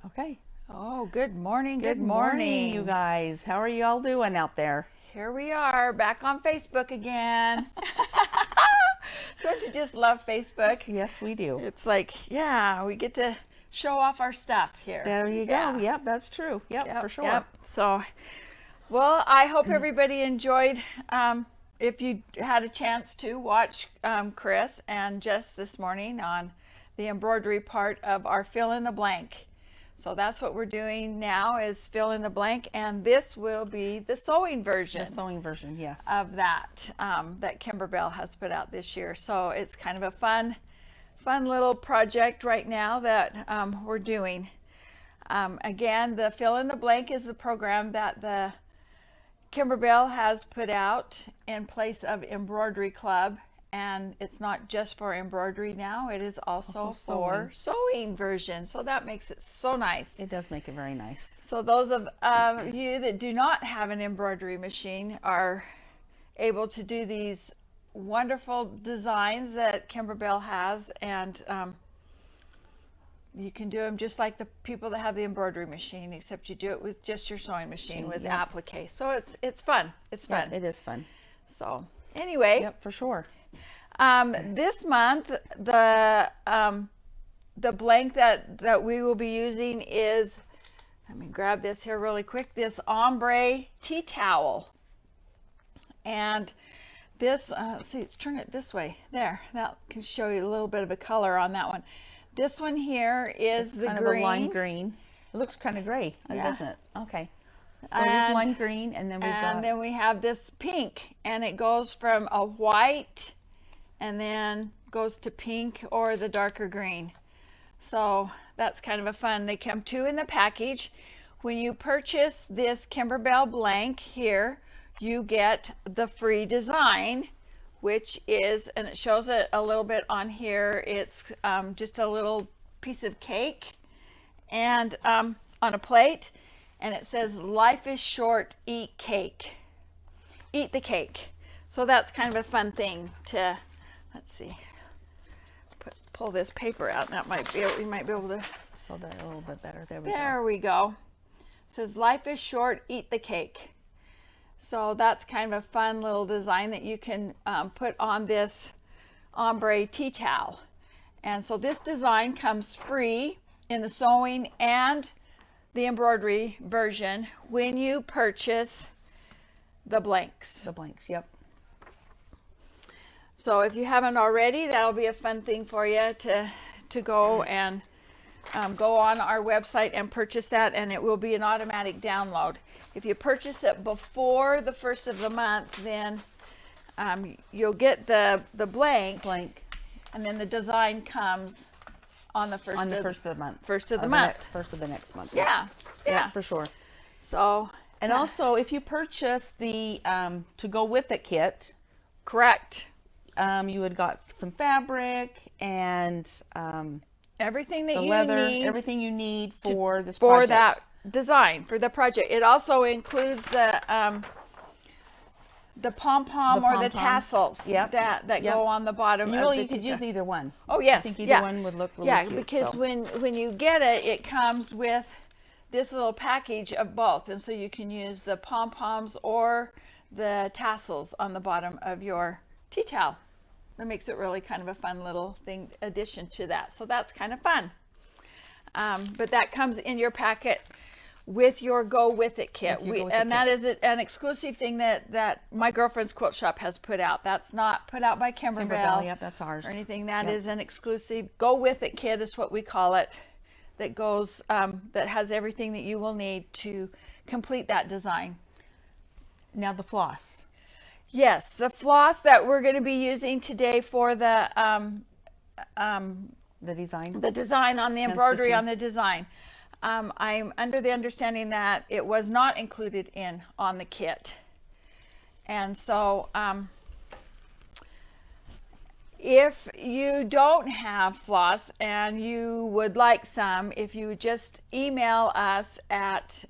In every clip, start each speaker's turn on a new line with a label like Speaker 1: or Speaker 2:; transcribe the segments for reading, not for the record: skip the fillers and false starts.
Speaker 1: Okay.
Speaker 2: Oh, good morning.
Speaker 1: Good morning, you guys. How are you all doing out there?
Speaker 2: Here we are, back on Facebook again. Don't you just love Facebook?
Speaker 1: Yes, we do.
Speaker 2: It's like, yeah, we get to show off our stuff here.
Speaker 1: There you go. Yep, that's true. Yep, for sure.
Speaker 2: Yep. So, well, I hope everybody enjoyed. If you had a chance to watch Chris and Jess this morning on the embroidery part of our fill in the blank. So that's what we're doing now, is fill in the blank, and this will be the sewing version.
Speaker 1: The sewing version, yes.
Speaker 2: Of that that Kimberbell has put out this year. So it's kind of a fun little project right now that we're doing. Again, the fill in the blank is the program that the Kimberbell has put out in place of Embroidery Club. And it's not just for embroidery now, it is also for sewing version. So that makes it so nice.
Speaker 1: It does make it very nice.
Speaker 2: So those of you that do not have an embroidery machine are able to do these wonderful designs that Kimberbell has, and you can do them just like the people that have the embroidery machine, except you do it with just your sewing machine with applique. So it's fun. It's fun.
Speaker 1: It is fun.
Speaker 2: So anyway.
Speaker 1: Yep, for sure.
Speaker 2: This month, the blank that we will be using is, let me grab this here really quick, this Ombre Tea Towel. And this, see, let's turn it this way. There, that can show you a little bit of a color on that one. This one here is the
Speaker 1: kind
Speaker 2: green.
Speaker 1: Of a lime green. It looks kind of gray, doesn't it? Okay. So it is lime green, and then
Speaker 2: then we have this pink, and it goes from a white and then goes to pink or the darker green. So that's kind of a fun. They come two in the package. When you purchase this Kimberbell blank here, you get the free design, which is, and it shows it a little bit on here, it's just a little piece of cake and on a plate, and it says, "Life is short, eat cake." Eat the cake. So that's kind of a fun thing to, let's see, pull this paper out. That might be, we might be able to
Speaker 1: sew that a little bit better.
Speaker 2: There we go. It says, "Life is short, eat the cake." So that's kind of a fun little design that you can put on this ombre tea towel. And so this design comes free in the sewing and the embroidery version when you purchase the blanks.
Speaker 1: The blanks, yep.
Speaker 2: So if you haven't already, that'll be a fun thing for you to go and go on our website and purchase that, and it will be an automatic download. If you purchase it before the 1st of the month, then you'll get the blank, and then the design comes on the first of the month. First of the
Speaker 1: next month.
Speaker 2: Yeah,
Speaker 1: for sure.
Speaker 2: So,
Speaker 1: and also, if you purchase the to go with it kit,
Speaker 2: correct.
Speaker 1: You had got some fabric and
Speaker 2: everything that
Speaker 1: the
Speaker 2: you
Speaker 1: leather,
Speaker 2: need,
Speaker 1: everything you need for this
Speaker 2: for
Speaker 1: project.
Speaker 2: that design for the project. It also includes the pom-pom or the tassels that go on the bottom.
Speaker 1: You could use either one.
Speaker 2: Oh yes,
Speaker 1: I think either one would look really cute.
Speaker 2: Because when you get it, it comes with this little package of both, and so you can use the pom-poms or the tassels on the bottom of your tea towel. That makes it really kind of a fun little thing addition to that. So that's kind of fun. But that comes in your packet with your Go With It kit. That is an exclusive thing that my girlfriend's quilt shop has put out. That's not put out by Kimberbell.
Speaker 1: Yep, that's ours.
Speaker 2: Or anything. That is an exclusive Go With It kit is what we call it. That goes, that has everything that you will need to complete that design.
Speaker 1: Now the floss.
Speaker 2: Yes, the floss that we're going to be using today for the
Speaker 1: design.
Speaker 2: The design on the embroidery on the design. I'm under the understanding that it was not included on the kit. And so if you don't have floss and you would like some, if you would just email us at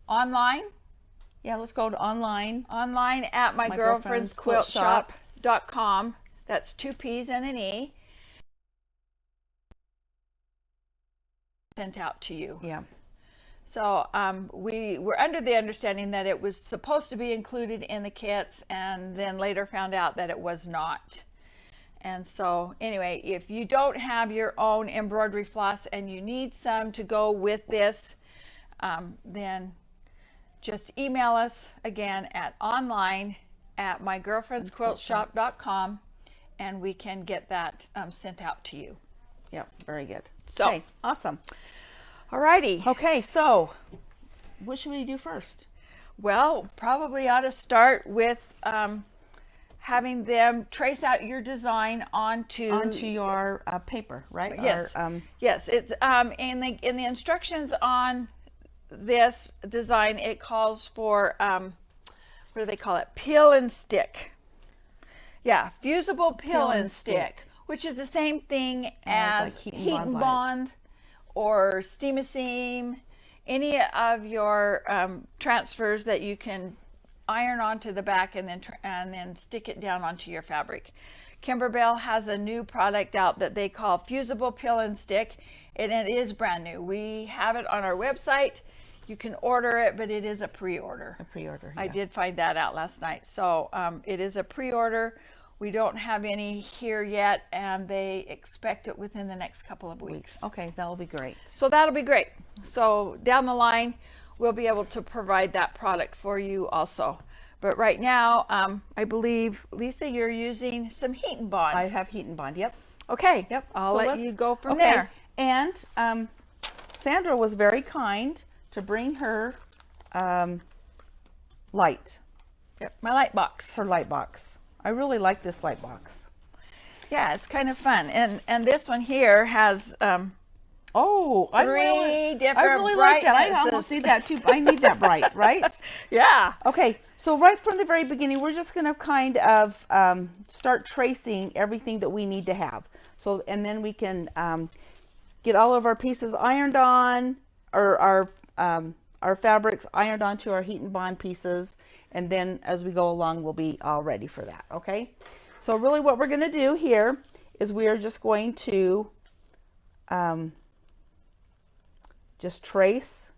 Speaker 2: online.
Speaker 1: Yeah, let's go to online.
Speaker 2: Online at mygirlfriendsquiltshop.com. That's 2 P's and an E. sent out to you.
Speaker 1: Yeah.
Speaker 2: So we were under the understanding that it was supposed to be included in the kits, and then later found out that it was not. And so anyway, if you don't have your own embroidery floss and you need some to go with this, then just email us again at online@mygirlfriendsquiltshop.com, and we can get that sent out to you.
Speaker 1: Yep, very good.
Speaker 2: So,
Speaker 1: okay, awesome.
Speaker 2: Alrighty.
Speaker 1: Okay, so what should we do first?
Speaker 2: Well, probably ought to start with having them trace out your design onto
Speaker 1: your paper, right?
Speaker 2: Yes. Yes. It's in the instructions on this design, it calls for what do they call it? Peel and stick. Yeah, fusible peel and stick, which is the same thing as
Speaker 1: like
Speaker 2: heat and bond or steam-a-seam, any of your transfers that you can iron onto the back and then stick it down onto your fabric. Kimberbell has a new product out that they call Fusible Peel and Stick, and it is brand new. We have it on our website. You can order it, but it is a pre-order.
Speaker 1: A pre-order, yeah.
Speaker 2: I did find that out last night. So it is a pre-order. We don't have any here yet, and they expect it within the next couple of weeks.
Speaker 1: Okay, that'll be great.
Speaker 2: So that'll be great. So down the line, we'll be able to provide that product for you also. But right now, I believe, Lisa, you're using some heat and bond.
Speaker 1: I have heat and bond, yep.
Speaker 2: Okay,
Speaker 1: Yep.
Speaker 2: I'll let you go from
Speaker 1: okay.
Speaker 2: there.
Speaker 1: And Sandra was very kind to bring her light.
Speaker 2: Yep, my light box.
Speaker 1: Her light box. I really like this light box.
Speaker 2: Yeah, it's kind of fun. And this one here has
Speaker 1: oh,
Speaker 2: three
Speaker 1: I really
Speaker 2: different
Speaker 1: like that. I
Speaker 2: brightnesses.
Speaker 1: almost need that too. I need that bright, right?
Speaker 2: Yeah.
Speaker 1: Okay, so right from the very beginning, we're just going to kind of start tracing everything that we need to have. So, and then we can get all of our pieces ironed on, or our fabrics ironed onto our heat and bond pieces, and then as we go along, we'll be all ready for that. Okay, so really what we're going to do here is we are just going to just trace.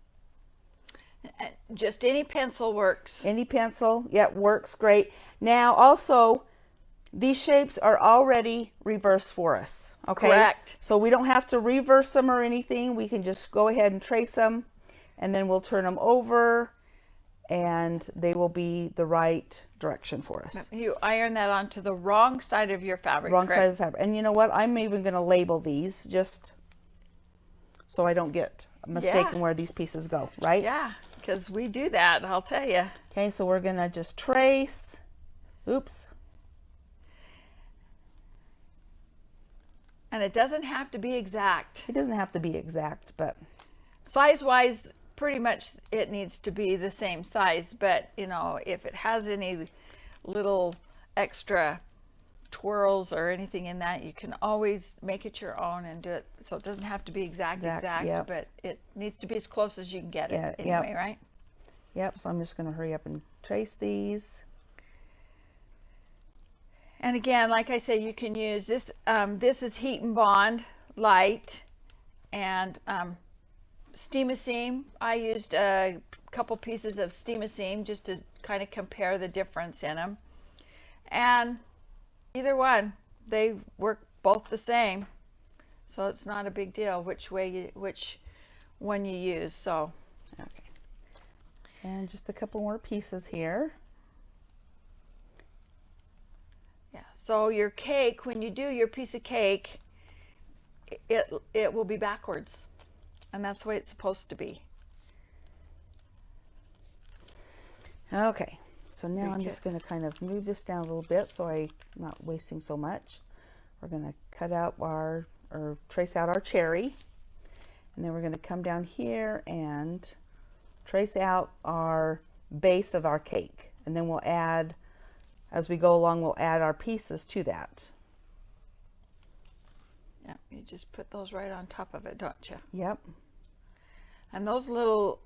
Speaker 2: Just any pencil works.
Speaker 1: Any pencil, yeah, works great. Now also, these shapes are already reversed for us. Okay,
Speaker 2: Correct.
Speaker 1: So we don't have to reverse them or anything. We can just go ahead and trace them, and then we'll turn them over, and they will be the right direction for us.
Speaker 2: You iron that onto the wrong side of your fabric.
Speaker 1: Wrong
Speaker 2: correct?
Speaker 1: side of the fabric. And you know what? I'm even going to label these just so I don't get mistaken where these pieces go, right?
Speaker 2: Yeah, because we do that, I'll tell you.
Speaker 1: Okay, so we're going to just trace. Oops.
Speaker 2: And it doesn't have to be exact.
Speaker 1: It doesn't have to be exact, but
Speaker 2: Size-wise, pretty much it needs to be the same size, but you know, if it has any little extra twirls or anything in that, you can always make it your own and do it. So it doesn't have to be exact,
Speaker 1: yep.
Speaker 2: but it needs to be as close as you can get it
Speaker 1: Yeah,
Speaker 2: anyway, right?
Speaker 1: Yep, so I'm just going to hurry up and trace these.
Speaker 2: And again, like I say, you can use this. This is heat and bond light, and steam-a-seam. I used a couple pieces of steam-a-seam just to kind of compare the difference in them. And either one, they work both the same, so it's not a big deal which one you use. So,
Speaker 1: okay, and just a couple more pieces here.
Speaker 2: yeah. So your cake, when you do your piece of cake, it will be backwards. And that's the way it's supposed to be.
Speaker 1: Okay, so now I'm just going to kind of move this down a little bit so I'm not wasting so much. We're going to cut out or trace out our cherry. And then we're going to come down here and trace out our base of our cake. And then we'll add, as we go along, we'll add our pieces to that.
Speaker 2: Yeah, you just put those right on top of it, don't you?
Speaker 1: Yep.
Speaker 2: And those little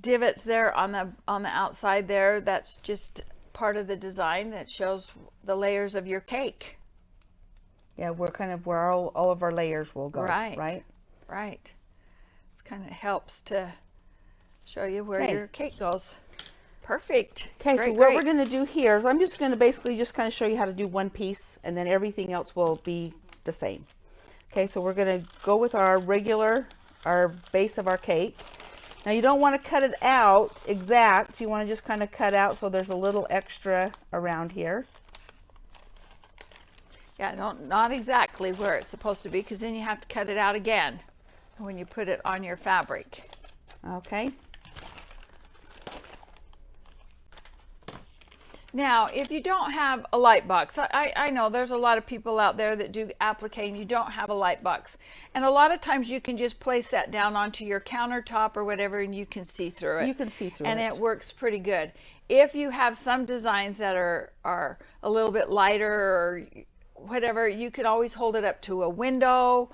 Speaker 2: divots there on the outside there, that's just part of the design that shows the layers of your cake.
Speaker 1: Yeah, we're kind of where all of our layers will go,
Speaker 2: Right.
Speaker 1: right?
Speaker 2: Right. This kind of helps to show you where
Speaker 1: Okay.
Speaker 2: your cake goes. Perfect.
Speaker 1: Okay, so
Speaker 2: Great,
Speaker 1: what
Speaker 2: great.
Speaker 1: we're going to do here is I'm just going to basically just kind of show you how to do one piece, and then everything else will be the same. Okay, so we're going to go with our base of our cake. Now you don't want to cut it out exact. You want to just kind of cut out so there's a little extra around here.
Speaker 2: Yeah, not exactly where it's supposed to be, because then you have to cut it out again when you put it on your fabric.
Speaker 1: Okay.
Speaker 2: Now, if you don't have a light box, I know there's a lot of people out there that do applique and you don't have a light box. And a lot of times you can just place that down onto your countertop or whatever and you can see through it.
Speaker 1: You can see through it.
Speaker 2: And it works pretty good. If you have some designs that are a little bit lighter or whatever, you can always hold it up to a window.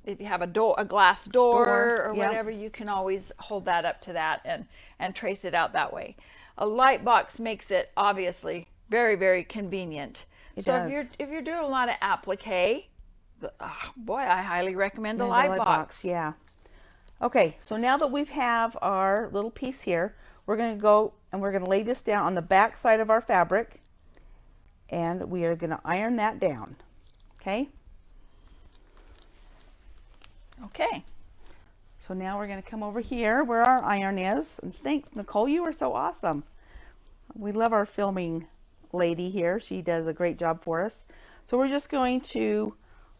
Speaker 2: If you have a glass door or whatever, you can always hold that up to that and trace it out that way. A light box makes it obviously very, very convenient.
Speaker 1: It
Speaker 2: so
Speaker 1: does.
Speaker 2: if you're doing a lot of applique, boy, I highly recommend the light box.
Speaker 1: Yeah. Okay, so now that we have our little piece here, we're going to go and we're going to lay this down on the back side of our fabric, and we are going to iron that down. Okay.
Speaker 2: Okay.
Speaker 1: So now we're going to come over here where our iron is. And thanks, Nicole. You are so awesome. We love our filming lady here. She does a great job for us. So we're just going to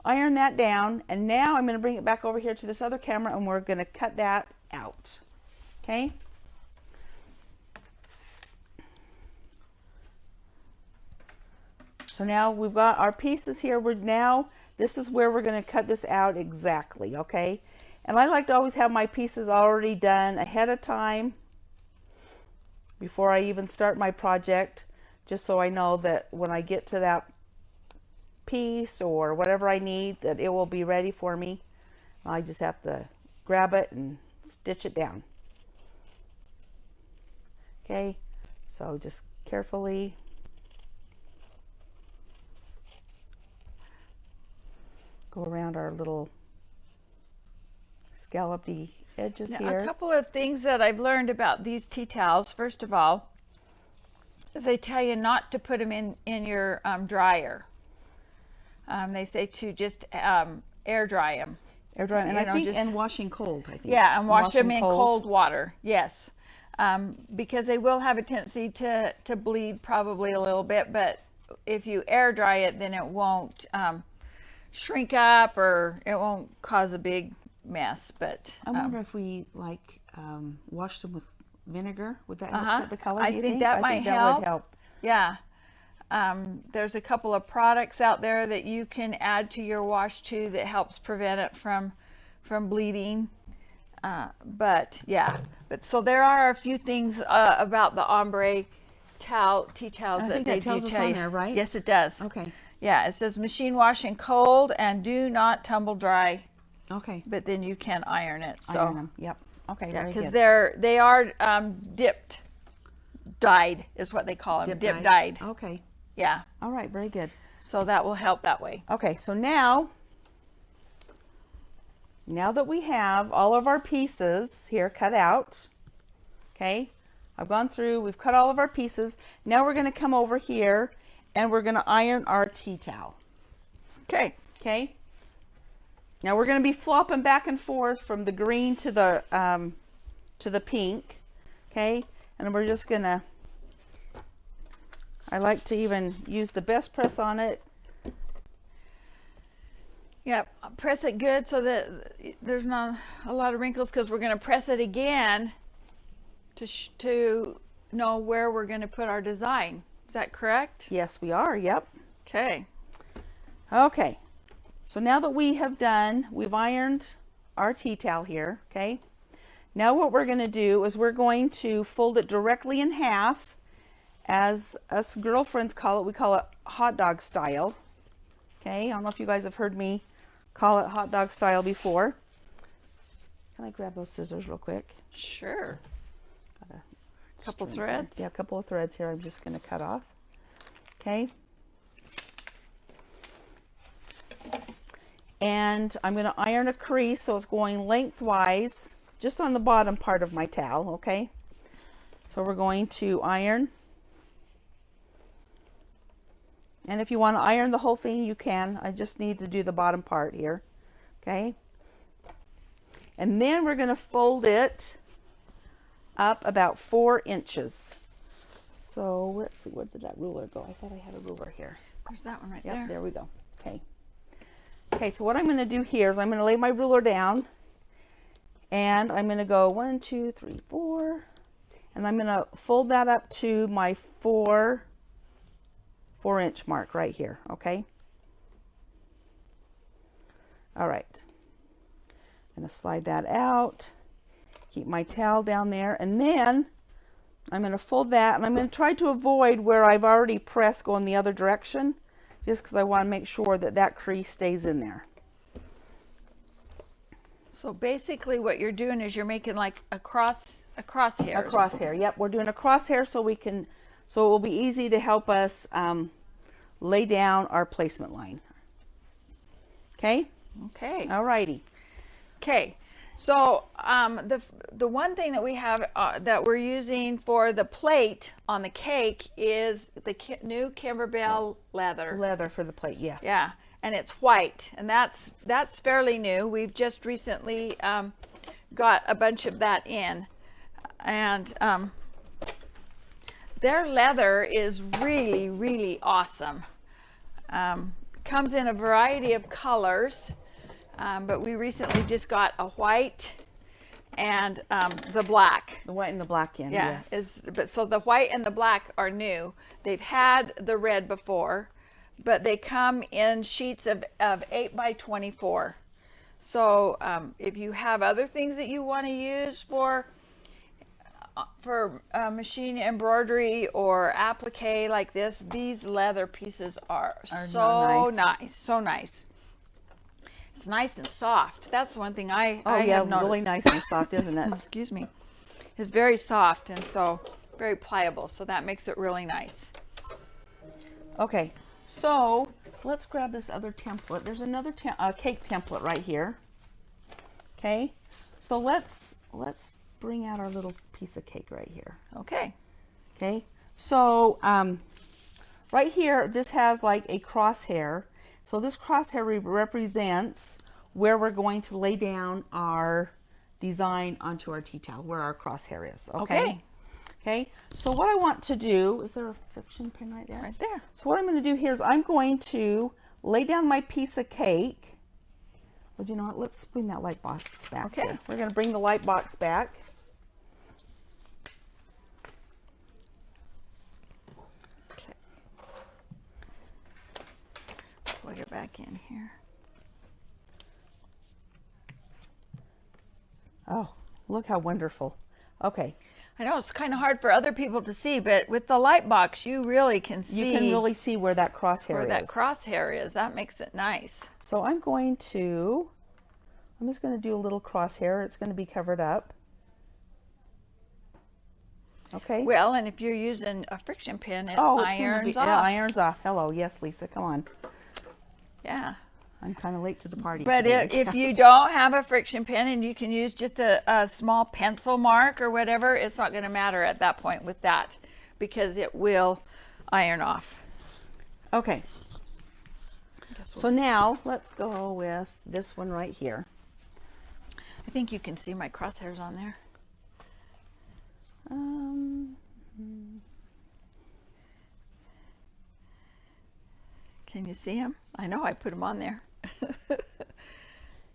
Speaker 1: iron that down. And now I'm going to bring it back over here to this other camera and we're going to cut that out. Okay. So now we've got our pieces here. This is where we're going to cut this out exactly. Okay. And I like to always have my pieces already done ahead of time before I even start my project, just so I know that when I get to that piece or whatever I need, that it will be ready for me. I just have to grab it and stitch it down. Okay, so just carefully go around our little scallopy edges here.
Speaker 2: A couple of things that I've learned about these tea towels, first of all, is they tell you not to put them in your dryer. They say to just air dry them.
Speaker 1: Air dry, and and washing cold, I think.
Speaker 2: Yeah, and wash them in cold water, yes. Because they will have a tendency to bleed probably a little bit, but if you air dry it, then it won't shrink up or it won't cause a big mess. But
Speaker 1: I wonder if we washed them with vinegar, would that help set the color?
Speaker 2: I think that might help. Would help. Yeah. There's a couple of products out there that you can add to your wash too that helps prevent it from bleeding. But so there are a few things about the ombre tea towels that they do tell you.
Speaker 1: There, right?
Speaker 2: Yes, it does.
Speaker 1: Okay.
Speaker 2: Yeah, it says machine wash in cold and do not tumble dry.
Speaker 1: Okay.
Speaker 2: But then you can iron it. So.
Speaker 1: Iron them. Yep. Okay.
Speaker 2: Yeah, because they are dyed is what they call them. Dip dyed.
Speaker 1: Okay.
Speaker 2: Yeah.
Speaker 1: All right. Very good.
Speaker 2: So that will help that way.
Speaker 1: Okay. So now that we have all of our pieces here cut out, okay, I've gone through, we've cut all of our pieces. Now we're going to come over here and we're going to iron our tea towel.
Speaker 2: Okay.
Speaker 1: Okay. Now we're going to be flopping back and forth from the green to the pink. Okay. And we're just going to, I like to even use the best press on it.
Speaker 2: Yep, press it good so that there's not a lot of wrinkles, because we're going to press it again to know where we're going to put our design. Is that correct?
Speaker 1: Yes, we are. Yep.
Speaker 2: Okay.
Speaker 1: Okay. So now that we've ironed our tea towel here. Okay. Now what we're going to do is we're going to fold it directly in half. As us girlfriends call it, we call it hot dog style. Okay. I don't know if you guys have heard me call it hot dog style before. Can I grab those scissors real quick?
Speaker 2: Sure.
Speaker 1: Got
Speaker 2: a couple threads?
Speaker 1: Yeah, a couple of threads here. I'm just going to cut off. Okay. And I'm going to iron a crease so it's going lengthwise just on the bottom part of my towel, okay? So we're going to iron. And if you want to iron the whole thing, you can. I just need to do the bottom part here, okay? And then we're going to fold it up about 4 inches. So let's see, where did that ruler go? I thought I had a ruler here.
Speaker 2: There's that one right
Speaker 1: Yep,
Speaker 2: there.
Speaker 1: there we go. Okay. Okay, so what I'm going to do here is I'm going to lay my ruler down, and I'm going to go 1, 2, 3, 4, and I'm going to fold that up to my 4-inch mark right here, okay? All right. I'm going to slide that out, keep my towel down there, and then I'm going to fold that, and I'm going to try to avoid where I've already pressed going the other direction, just because I want to make sure that that crease stays in there.
Speaker 2: So basically what you're doing is you're making like a crosshair.
Speaker 1: A crosshair, yep. We're doing a crosshair so it will be easy to help us lay down our placement line. Okay?
Speaker 2: Okay.
Speaker 1: All righty.
Speaker 2: Okay. So the one thing that we have that we're using for the plate on the cake is the new Kimberbell leather.
Speaker 1: Leather for the plate, yes.
Speaker 2: Yeah, and it's white, and that's fairly new. We've just recently got a bunch of that in, and their leather is really, really awesome. Comes in a variety of colors. But we recently just got a white and the black.
Speaker 1: The white and the black in,
Speaker 2: yeah,
Speaker 1: yes.
Speaker 2: So the white and the black are new. They've had the red before, but they come in sheets of 8 by 24. So if you have other things that you want to use for machine embroidery or applique like this, these leather pieces are so nice, so nice. It's nice and soft. That's the one thing I have noticed.
Speaker 1: Really nice and soft, isn't it?
Speaker 2: Excuse me. It's very soft and so very pliable. So that makes it really nice.
Speaker 1: Okay, so let's grab this other template. There's another cake template right here. Okay, so let's bring out our little piece of cake right here.
Speaker 2: Okay.
Speaker 1: Okay, so right here, this has like a crosshair. So this crosshair represents where we're going to lay down our design onto our tea towel, where our crosshair is. Okay. Okay. So what I want to do, is there a friction pin right there?
Speaker 2: Right there.
Speaker 1: So what I'm going to do here is I'm going to lay down my piece of cake. Well, you know what? Let's bring that light box back.
Speaker 2: Okay.
Speaker 1: Here. We're going to bring the light box back.
Speaker 2: Plug it back in here.
Speaker 1: Oh, look how wonderful. Okay.
Speaker 2: I know it's kind of hard for other people to see, but with the light box, you really can see.
Speaker 1: You can really see where that crosshair
Speaker 2: where
Speaker 1: is.
Speaker 2: that crosshair is. That makes it nice.
Speaker 1: So I'm just going to do a little crosshair. It's going to be covered up. Okay.
Speaker 2: Well, and if you're using a friction pin, it
Speaker 1: Oh,
Speaker 2: irons off.
Speaker 1: Yeah, irons off. Hello. Yes, Lisa, come on.
Speaker 2: Yeah.
Speaker 1: I'm kind of late to the party
Speaker 2: But
Speaker 1: today,
Speaker 2: if you don't have a friction pin and you can use just a small pencil mark or whatever, it's not going to matter at that point with that because it will iron off.
Speaker 1: Okay. So now let's go with this one right here.
Speaker 2: I think you can see my crosshairs on there. Can you see them? I know I put them on there.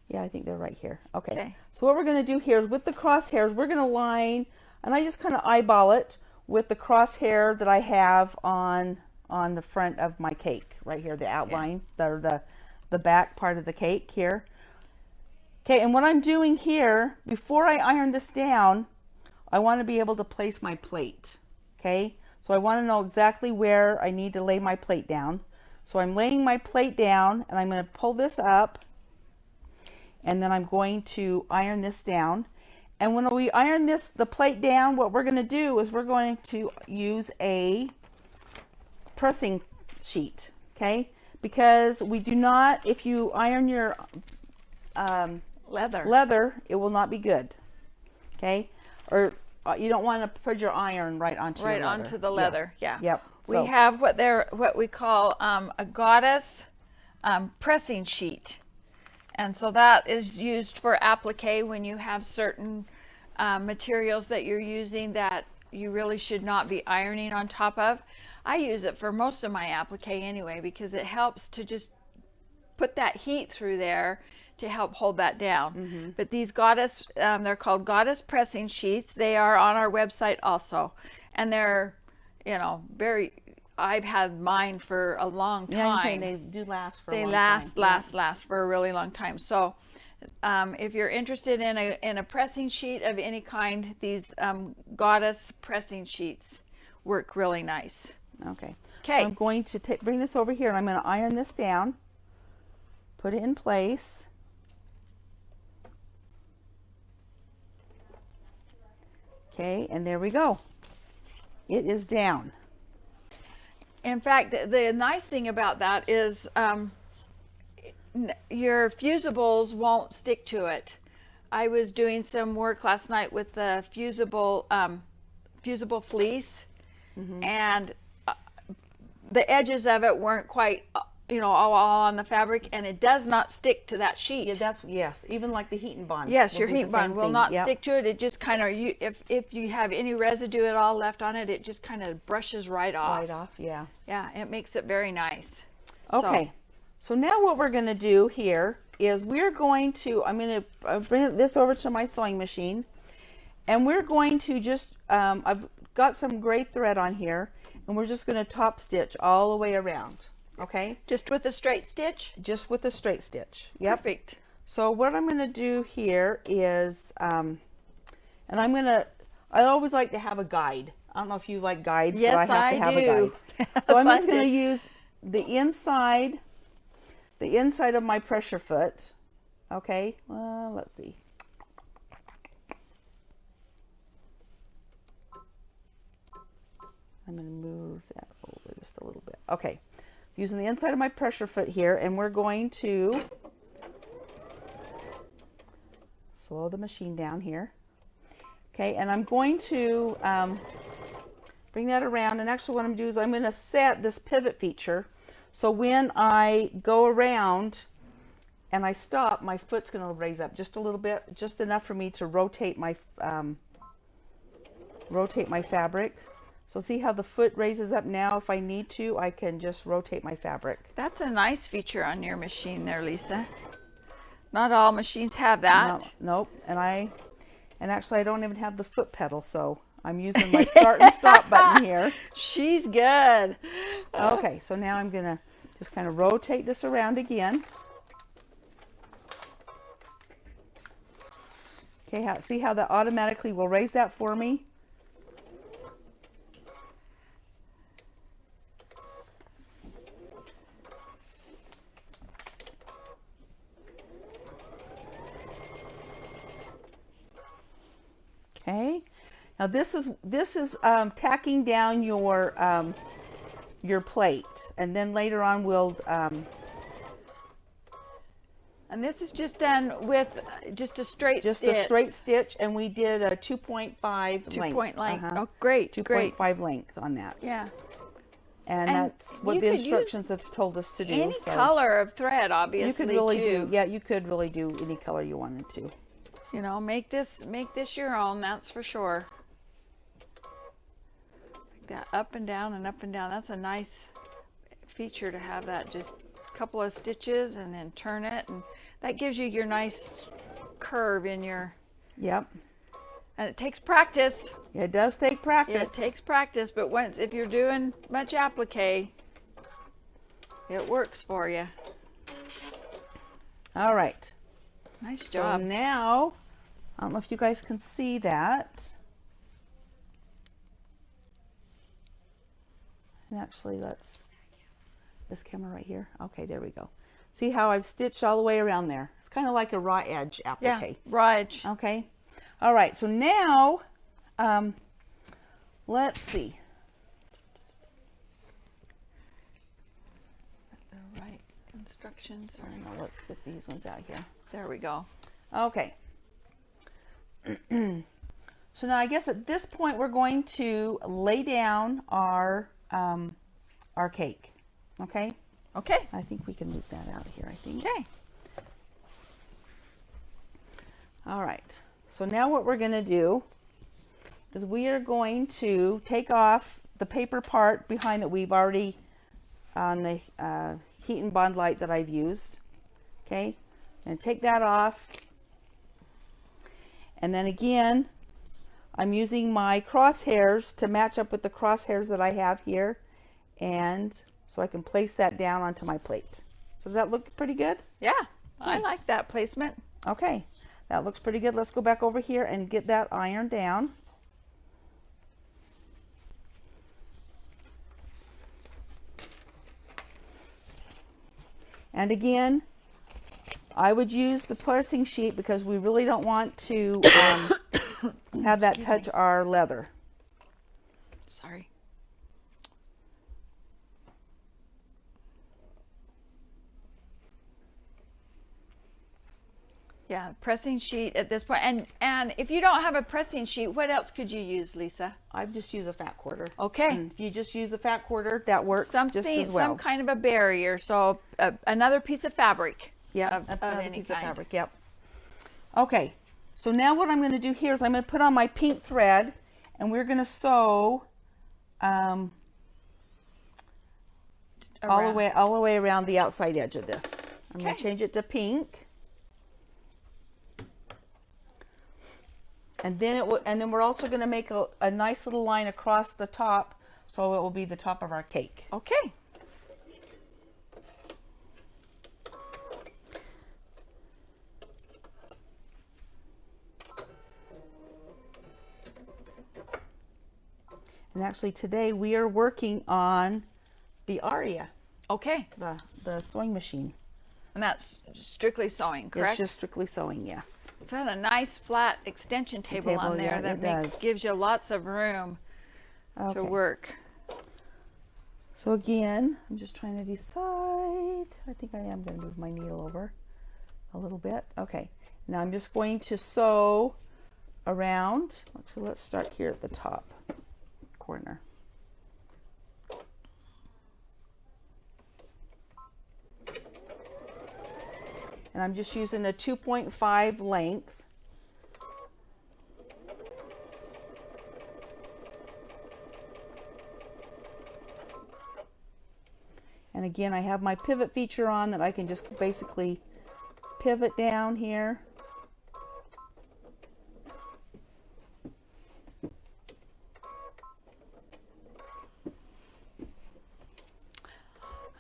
Speaker 1: Yeah, I think they're right here. Okay.
Speaker 2: Okay.
Speaker 1: So what we're going to do here is with the crosshairs, we're going to line, and I just kind of eyeball it with the crosshair that I have on the front of my cake right here, the outline, the back part of the cake here. Okay, and what I'm doing here, before I iron this down, I want to be able to place my plate. Okay, so I want to know exactly where I need to lay my plate down. So I'm laying my plate down, and I'm going to pull this up, and then I'm going to iron this down. And when we iron the plate down, what we're going to do is we're going to use a pressing sheet, okay? because we do not, if you iron your leather, it will not be good. Okay, or you don't want to put your iron right onto your leather.
Speaker 2: Onto the leather. Yeah.
Speaker 1: Yep.
Speaker 2: We have what we call a goddess pressing sheet, and so that is used for applique when you have certain materials that you're using that you really should not be ironing on top of. I use it for most of my applique anyway, because it helps to just put that heat through there to help hold that down. But these goddess, they're called goddess pressing sheets. They are on our website also, and they're, you know, I've had mine for a long time.
Speaker 1: Yeah, I'm saying they do last for a long time.
Speaker 2: They last for a really long time. So if you're interested in a pressing sheet of any kind, these goddess pressing sheets work really nice.
Speaker 1: Okay.
Speaker 2: Okay.
Speaker 1: So I'm going to bring this over here, and I'm going to iron this down, put it in place. Okay, and there we go. It is down.
Speaker 2: In fact, the nice thing about that is your fusibles won't stick to it. I was doing some work last night with the fusible fleece, and the edges of it weren't quite, you know, all on the fabric, and it does not stick to that sheet.
Speaker 1: Yeah, yes, even like the heat and bond.
Speaker 2: Yes, your heat bond will not stick to it. It just kind of, if you have any residue at all left on it, it just kind of brushes right off.
Speaker 1: Right off, yeah.
Speaker 2: Yeah, it makes it very nice.
Speaker 1: Okay, so now what we're going to do here is I'm going to bring this over to my sewing machine, and we're going to just, I've got some gray thread on here, and we're just going to top stitch all the way around. Okay,
Speaker 2: just with a straight stitch?
Speaker 1: Just with a straight stitch. Yep.
Speaker 2: Perfect.
Speaker 1: So what I'm going to do here is, and I always like to have a guide. I don't know if you like guides,
Speaker 2: yes,
Speaker 1: but I have to have a guide. So I'm just going to use the inside of my pressure foot. Okay, well, let's see. I'm going to move that over just a little bit. Okay, using the inside of my pressure foot here, and we're going to slow the machine down here. Okay, and I'm going to bring that around, and actually what I'm going to do is I'm going to set this pivot feature, so when I go around and I stop, my foot's going to raise up just a little bit, just enough for me to rotate my fabric. So see how the foot raises up now? If I need to, I can just rotate my fabric.
Speaker 2: That's a nice feature on your machine there, Lisa. Not all machines have that.
Speaker 1: No, nope. And actually I don't even have the foot pedal, so I'm using my start and stop button here.
Speaker 2: She's good.
Speaker 1: Okay, so now I'm gonna just kind of rotate this around again. Okay, see how that automatically will raise that for me? Okay, now this is tacking down your plate, and then later on we'll
Speaker 2: and this is just done with just a straight stitch.
Speaker 1: A straight stitch, and we did a 2.5 length.
Speaker 2: 2-point length. Oh, great.
Speaker 1: 2.5 length on that.
Speaker 2: Yeah.
Speaker 1: And that's what the instructions have told us to do.
Speaker 2: Any color of thread, obviously.
Speaker 1: You could really do. Yeah, you could really do any color you wanted to.
Speaker 2: You know, make this your own, that's for sure. Like that, up and down and up and down. That's a nice feature to have that. Just a couple of stitches and then turn it, and that gives you your nice curve in your.
Speaker 1: Yep.
Speaker 2: And it takes practice.
Speaker 1: It does take practice.
Speaker 2: It takes practice, but if you're doing much applique, it works for you.
Speaker 1: All right.
Speaker 2: Nice job.
Speaker 1: So now, I don't know if you guys can see that. And actually, this camera right here. Okay, there we go. See how I've stitched all the way around there? It's kind of like a raw edge applique.
Speaker 2: Yeah, raw edge.
Speaker 1: Okay. All right, so now, let's see.
Speaker 2: Right instructions.
Speaker 1: I don't know, let's get these ones out here.
Speaker 2: There we go.
Speaker 1: Okay. So now I guess at this point we're going to lay down our cake. Okay?
Speaker 2: Okay.
Speaker 1: I think we can move that out here, I think.
Speaker 2: Okay.
Speaker 1: All right. So now what we're going to do is we are going to take off the paper part behind that we've already on the heat and bond light that I've used. Okay? And take that off. And then again, I'm using my crosshairs to match up with the crosshairs that I have here. And so I can place that down onto my plate. So does that look pretty good?
Speaker 2: Yeah, I like that placement.
Speaker 1: Okay, that looks pretty good. Let's go back over here and get that ironed down. And again, I would use the pressing sheet because we really don't want to have that touch our leather.
Speaker 2: Sorry. Yeah, pressing sheet at this point. And if you don't have a pressing sheet, what else could you use, Lisa?
Speaker 1: I've just used a fat quarter.
Speaker 2: Okay.
Speaker 1: If you just use a fat quarter, that works just as well.
Speaker 2: Some kind of a barrier. So another piece of fabric.
Speaker 1: Yeah,
Speaker 2: of
Speaker 1: another
Speaker 2: any
Speaker 1: piece
Speaker 2: kind.
Speaker 1: of fabric. Yep. Okay, so now what I'm going to do here is I'm going to put on my pink thread, and we're going to sew all the way around the outside edge of this. I'm going to change it to pink, and then we're also going to make a nice little line across the top, so it will be the top of our cake.
Speaker 2: Okay.
Speaker 1: And actually today we are working on the Aria,
Speaker 2: Okay.
Speaker 1: the sewing machine.
Speaker 2: And that's strictly sewing, correct?
Speaker 1: It's just strictly sewing, yes.
Speaker 2: It's got a nice flat extension table on there
Speaker 1: yeah,
Speaker 2: that gives you lots of room to work.
Speaker 1: So again, I'm just trying to decide. I think I am going to move my needle over a little bit. Okay, now I'm just going to sew around. So let's start here at the top corner. And I'm just using a 2.5 length. And again, I have my pivot feature on that I can just basically pivot down here.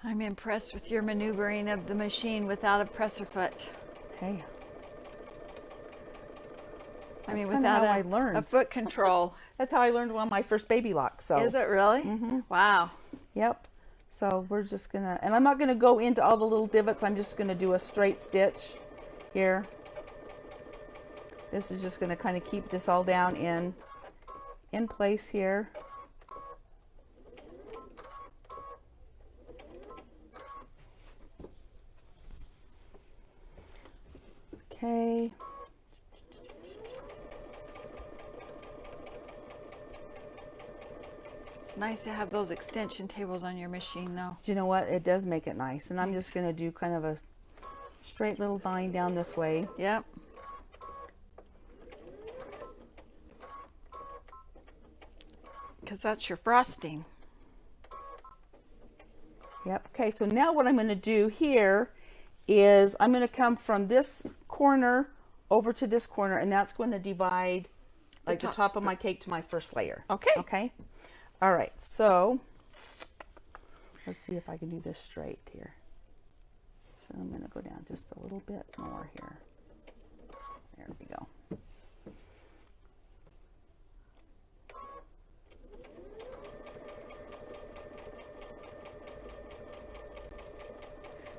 Speaker 2: I'm impressed with your maneuvering of the machine without a presser foot.
Speaker 1: Hey.
Speaker 2: I mean,
Speaker 1: That's
Speaker 2: without
Speaker 1: how I learned.
Speaker 2: a foot control.
Speaker 1: That's how I learned on my first baby lock. So.
Speaker 2: Is it really?
Speaker 1: Mm-hmm.
Speaker 2: Wow.
Speaker 1: Yep. So we're just gonna, and I'm not gonna go into all the little divots. I'm just gonna do a straight stitch here. This is just gonna kind of keep this all down in place here. Okay.
Speaker 2: It's nice to have those extension tables on your machine, though.
Speaker 1: Do you know what? It does make it nice. And I'm just going to do kind of a straight little line down this way.
Speaker 2: Yep. Because that's your frosting.
Speaker 1: Yep. Okay, so now what I'm going to do here is I'm going to come from this corner over to this corner, and that's going to divide like the top of my cake to my first layer.
Speaker 2: Okay.
Speaker 1: Okay. All right. So let's see if I can do this straight here. So I'm going to go down just a little bit more here. There we go.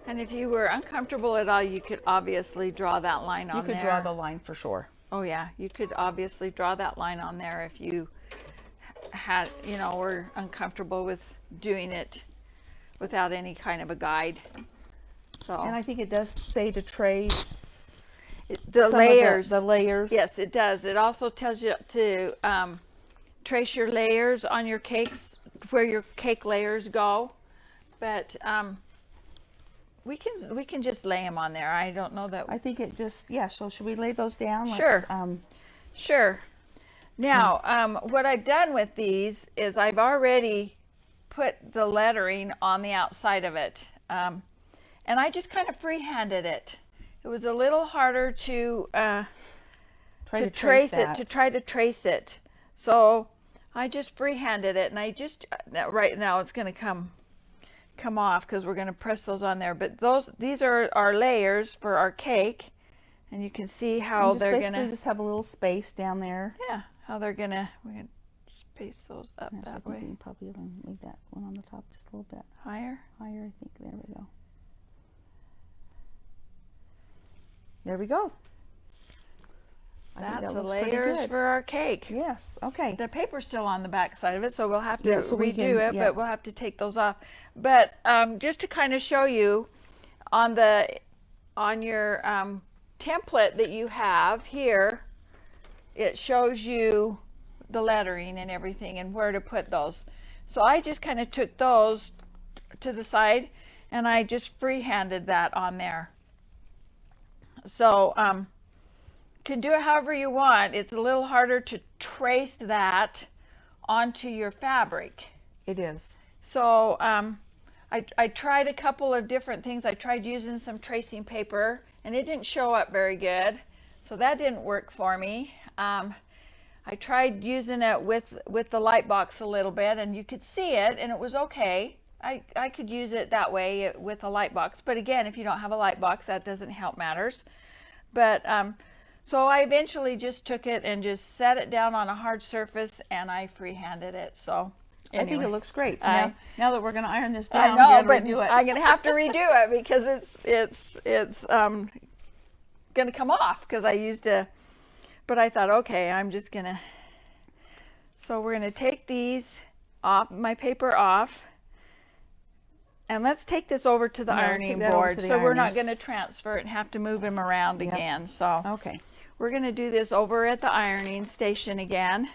Speaker 2: And if you were uncomfortable at all, you could obviously draw that line on there.
Speaker 1: You could draw the line for sure.
Speaker 2: Oh yeah, you could obviously draw that line on there if you had, you know, were uncomfortable with doing it without any kind of a guide. So,
Speaker 1: and I think it does say to trace
Speaker 2: the layers.
Speaker 1: the layers.
Speaker 2: Yes, it does. It also tells you to trace your layers on your cakes, where your cake layers go. But we can just lay them on there. I don't know that.
Speaker 1: I think it just, yeah, so should we lay those down?
Speaker 2: Sure.
Speaker 1: Let's,
Speaker 2: Sure. Now, what I've done with these is I've already put the lettering on the outside of it. And I just kind of freehanded it. It was a little harder to try to trace it. So I just freehanded it, and I just, right now it's going to come off because we're going to press those on there. But these are our layers for our cake, and you can see how they're going to
Speaker 1: just have a little space down there.
Speaker 2: Yeah, how we're going to space those up that way.
Speaker 1: We can probably even leave that one on the top just a little bit
Speaker 2: higher.
Speaker 1: I think. There we go. There we go.
Speaker 2: That's the layers for our cake.
Speaker 1: Yes. Okay.
Speaker 2: The paper's still on the back side of it, so we'll have to redo it,
Speaker 1: yeah.
Speaker 2: but we'll have to take those off. But just to kind of show you on your template that you have here, it shows you the lettering and everything and where to put those. So I just kind of took those to the side and I just freehanded that on there. So can do it however you want. It's a little harder to trace that onto your fabric.
Speaker 1: It is.
Speaker 2: So I tried a couple of different things. I tried using some tracing paper and it didn't show up very good. So that didn't work for me. I tried using it with the light box a little bit and you could see it and it was okay. I could use it that way with a light box. But again, if you don't have a light box, that doesn't help matters. But so I eventually just took it and just set it down on a hard surface and I freehanded it. So anyway,
Speaker 1: I think it looks great. So now that we're going to iron this down,
Speaker 2: I know,
Speaker 1: but
Speaker 2: redo it. I'm going to have to redo it because it's going to come off because I used a. But I thought, okay, I'm just going to. So we're going to take these off, my paper off. And let's take this over to the ironing board. So we're not going to transfer it and have to move them around again. So
Speaker 1: okay.
Speaker 2: We're going to do this over at the ironing station again.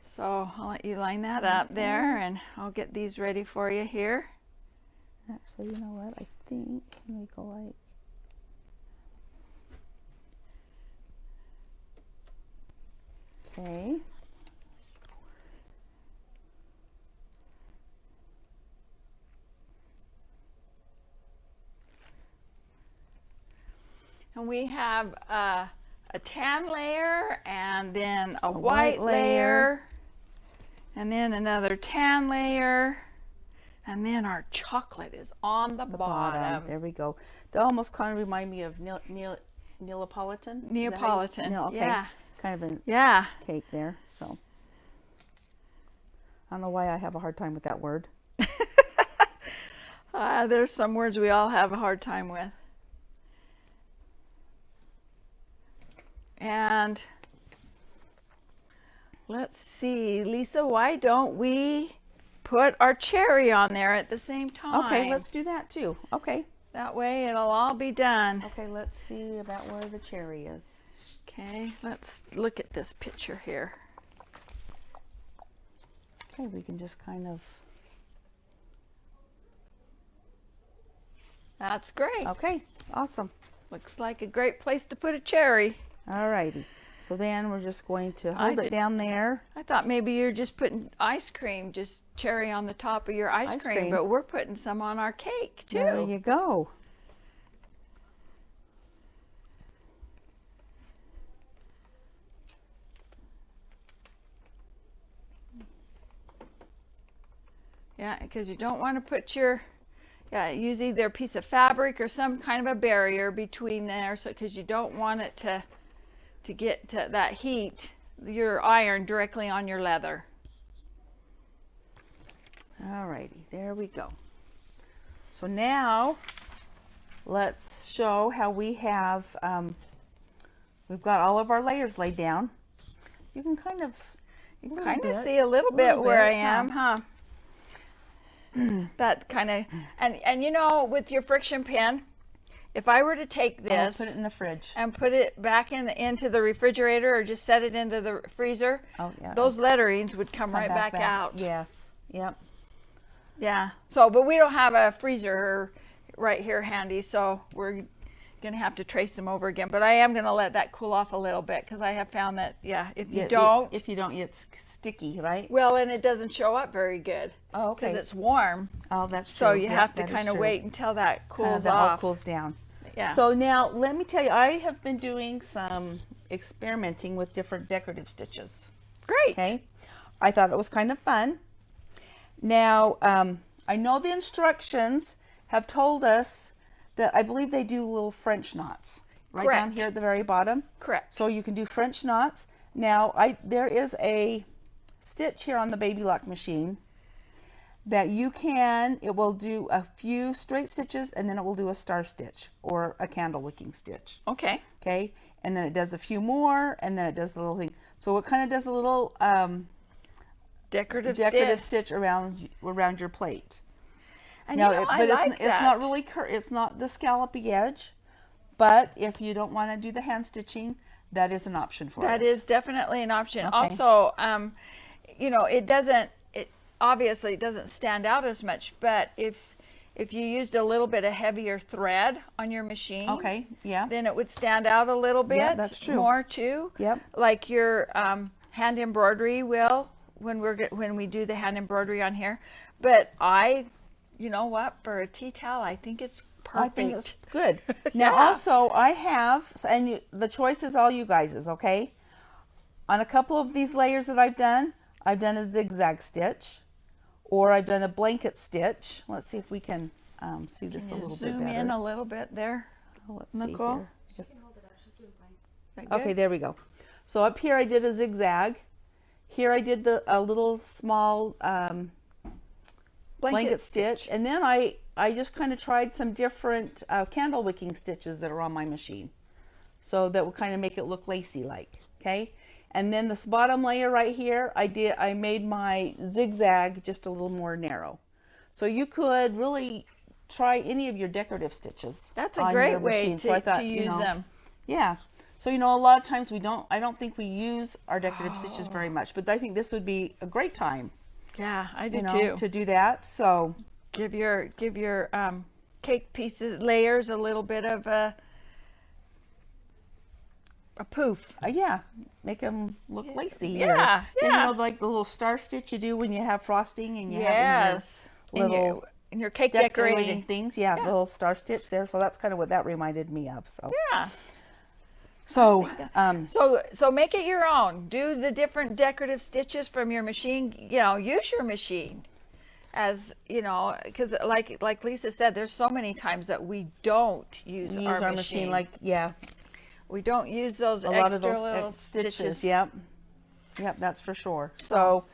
Speaker 2: So I'll let you line that up there and I'll get these ready for you here.
Speaker 1: Actually, you know what? I think, let me go like. Okay.
Speaker 2: And we have a tan layer and then a white layer and then another tan layer and then our chocolate is on the bottom.
Speaker 1: There we go. They almost kind of remind me of Neapolitan.
Speaker 2: Neapolitan,
Speaker 1: okay.
Speaker 2: Yeah.
Speaker 1: Kind of a cake there. So I don't know why I have a hard time with that word.
Speaker 2: There's some words we all have a hard time with. And let's see, Lisa, why don't we put our cherry on there at the same time?
Speaker 1: Okay, let's do that too. Okay.
Speaker 2: That way it'll all be done.
Speaker 1: Okay, let's see about where the cherry is.
Speaker 2: Okay, let's look at this picture here.
Speaker 1: Okay, we can just kind of.
Speaker 2: That's great.
Speaker 1: Okay, awesome.
Speaker 2: Looks like a great place to put a cherry.
Speaker 1: Alrighty. So then we're just going to hold it down there.
Speaker 2: I thought maybe you're just putting ice cream, just cherry on the top of your ice cream, but we're putting some on our cake too.
Speaker 1: There you go.
Speaker 2: Yeah, because you don't want to put your, use either a piece of fabric or some kind of a barrier between there, so because you don't want it to get to that heat, your iron directly on your leather.
Speaker 1: Alrighty, there we go. So now let's show how we have, we've got all of our layers laid down. You can kind of
Speaker 2: see a little bit where I am, huh? that kind of, and you know, with your friction pen, if I were to take this,
Speaker 1: put it in the fridge
Speaker 2: and put it back into the refrigerator, or just set it into the freezer,
Speaker 1: yeah,
Speaker 2: those letterings would come right back out.
Speaker 1: Yes. Yep.
Speaker 2: Yeah. So, but we don't have a freezer right here handy, so we're gonna have to trace them over again. But I am gonna let that cool off a little bit, because I have found that if you don't,
Speaker 1: it's sticky, right?
Speaker 2: well, and it doesn't show up very good.
Speaker 1: Oh, okay.
Speaker 2: Because it's warm.
Speaker 1: Oh, that's
Speaker 2: so
Speaker 1: true.
Speaker 2: you have to kind of wait until that cools
Speaker 1: that
Speaker 2: off.
Speaker 1: all cools down.
Speaker 2: Yeah.
Speaker 1: So now let me tell you, I have been doing some experimenting with different decorative stitches.
Speaker 2: Great.
Speaker 1: Okay. I thought it was kind of fun. Now, I know the instructions have told us that I believe they do little French knots right
Speaker 2: Correct.
Speaker 1: down here at the very bottom.
Speaker 2: Correct.
Speaker 1: So you can do French knots. Now, there is a stitch here on the Baby Lock machine that it will do a few straight stitches, and then it will do a star stitch or a candle wicking stitch.
Speaker 2: Okay.
Speaker 1: Okay. And then it does a few more, and then it does the little thing. So it kind of does a little
Speaker 2: decorative
Speaker 1: stitch around your plate.
Speaker 2: And
Speaker 1: now,
Speaker 2: you know,
Speaker 1: it's not really it's not the scallopy edge, but if you don't want to do the hand stitching, that is an option for us.
Speaker 2: That is definitely an option.
Speaker 1: Okay.
Speaker 2: Also, you know, it obviously doesn't stand out as much, but if you used a little bit of heavier thread on your machine,
Speaker 1: okay, yeah,
Speaker 2: then it would stand out a little bit.
Speaker 1: Yeah, that's true.
Speaker 2: More too.
Speaker 1: Yep.
Speaker 2: Like your hand embroidery will when we do the hand embroidery on here. But you know what, for a tea towel, I think it's perfect.
Speaker 1: I think it's good. Now also I have, and the choice is all you guys', okay? On a couple of these layers that I've done a zigzag stitch, or I've done a blanket stitch. Let's see if we can see this a little bit better.
Speaker 2: Zoom in a little bit there.
Speaker 1: Let's see
Speaker 2: Nicole.
Speaker 1: here. Just,
Speaker 2: That
Speaker 1: okay,
Speaker 2: good?
Speaker 1: there we go. So up here I did a zigzag. Here I did a little small blanket stitch, and then I just kind of tried some different candle wicking stitches that are on my machine, so that will kind of make it look lacy like. Okay, and then this bottom layer right here, I made my zigzag just a little more narrow. So you could really try any of your decorative stitches.
Speaker 2: That's a great way
Speaker 1: machine. So I thought,
Speaker 2: to use them.
Speaker 1: Yeah. So, you know, a lot of times I don't think we use our decorative stitches very much, but I think this would be a great time.
Speaker 2: Yeah, I do
Speaker 1: too.
Speaker 2: too.
Speaker 1: To do that. So
Speaker 2: give your cake pieces layers a little bit of a poof.
Speaker 1: Yeah, make them look lacy.
Speaker 2: Yeah,
Speaker 1: You know, like the little star stitch you do when you have frosting and you have little
Speaker 2: in your cake
Speaker 1: decorating
Speaker 2: decorating
Speaker 1: things. Yeah, the little star stitch there. So that's kind of what that reminded me of. So
Speaker 2: yeah.
Speaker 1: So
Speaker 2: so make it your own. Do the different decorative stitches from your machine. You know, use your machine, as you know, because like Lisa said, there's so many times that we don't use our machine.
Speaker 1: Like
Speaker 2: we don't use those
Speaker 1: a
Speaker 2: extra
Speaker 1: lot of those
Speaker 2: little
Speaker 1: stitches. Yep, that's for sure. So